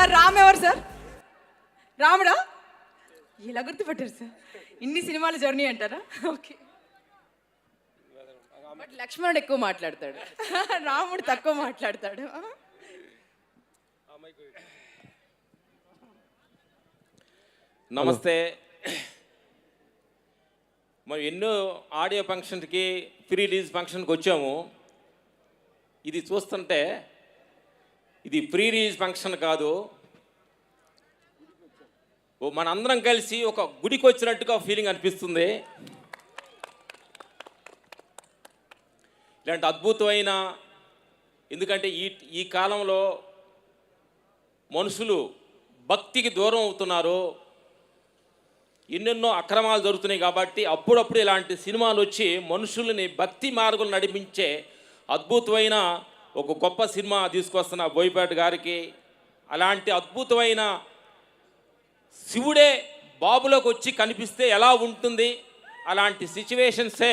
Sir Ram ఎవరు sir? రాముడా? ఇలా గుర్తుపట్టారు సార్? ఇన్ని సినిమాల జర్నీ అంటారా? ఓకే. బట్ లక్ష్మణుడు ఎక్కువ మాట్లాడతాడు, రాముడు తక్కువ మాట్లాడతాడు. నమస్తే. మనం ఎన్నో ఆడియో ఫంక్షన్కి ప్రీ రిలీజ్ ఫంక్షన్కి వచ్చాము. ఇది చూస్తుంటే ఇది ప్రీ రిలీజ్ ఫంక్షన్ కాదు, మనందరం కలిసి ఒక గుడికి వచ్చినట్టుగా ఫీలింగ్ అనిపిస్తుంది. ఇలాంటి అద్భుతమైన, ఎందుకంటే ఈ కాలంలో మనుషులు భక్తికి దూరం అవుతున్నారు, ఎన్నెన్నో అక్రమాలు జరుగుతున్నాయి. కాబట్టి అప్పుడప్పుడు ఇలాంటి సినిమాలు వచ్చి మనుషుల్ని భక్తి మార్గం నడిపించే అద్భుతమైన ఒక గొప్ప సినిమా తీసుకొస్తున్న బోయపాటి గారికి, అలాంటి అద్భుతమైన శివుడే బాబులోకి వచ్చి కనిపిస్తే ఎలా ఉంటుంది, అలాంటి సిచ్యువేషన్సే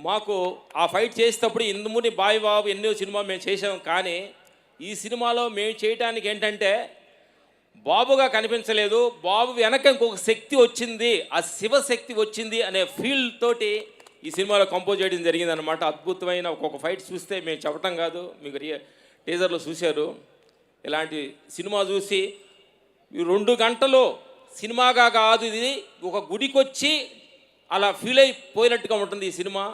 మాకు ఆ ఫైట్ చేసేటప్పుడు ఇందుముని బాయ్ బాబు ఎన్నో సినిమా మేము చేసాం. కానీ ఈ సినిమాలో మేము చేయటానికి ఏంటంటే బాబుగా కనిపించలేదు, బాబు వెనక ఇంకొక శక్తి వచ్చింది, ఆ శివశక్తి వచ్చింది అనే ఫీల్ తోటి ఈ సినిమాలో కంపోజ్ చేయడం జరిగిందనమాట. అద్భుతమైన ఒక్కొక్క ఫైట్ చూస్తే మేము చెప్పటం కాదు, మీకు టీజర్లో చూశారు. ఇలాంటి సినిమా చూసి 2 గంటలు సినిమాగా కాదు, ఇది ఒక గుడికి వచ్చి అలా ఫీల్ అయిపోయినట్టుగా ఉంటుంది ఈ సినిమా.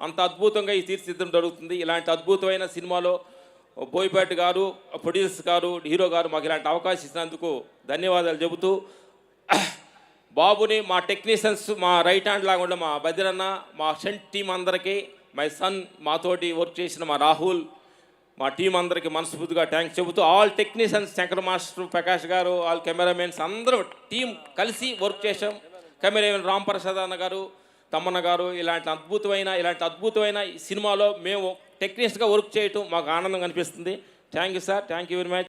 అంత అద్భుతంగా ఈ తీర్చిదిద్దడం జరుగుతుంది. ఇలాంటి అద్భుతమైన సినిమాలో బోయపాటి గారు, ప్రొడ్యూసర్స్ గారు, హీరో గారు మాకు ఇలాంటి అవకాశం ఇచ్చినందుకు ధన్యవాదాలు చెబుతూ, బాబుని మా టెక్నీషియన్స్, మా రైట్ హ్యాండ్ లాగా ఉండే మా బద్రన్న, మా సెంట్ టీం అందరికీ, మై సన్ మాతోటి వర్క్ చేసిన మా రాహుల్, మా టీం అందరికీ మనస్ఫూర్తిగా థ్యాంక్స్ చెబుతూ, all technicians, Shankar master, Prakash గారు, ఆల్ కెమెరామెన్స్ అందరూ టీం కలిసి వర్క్ చేసాం. కెమెరామెన్ రామ్ ప్రసాద్ అన్న గారు, తమ్మన్న గారు, ఇలాంటి అద్భుతమైన ఈ సినిమాలో మేము టెక్నీషియన్స్గా వర్క్ చేయటం మాకు ఆనందంగా అనిపిస్తుంది. Thank you sir, thank you very much.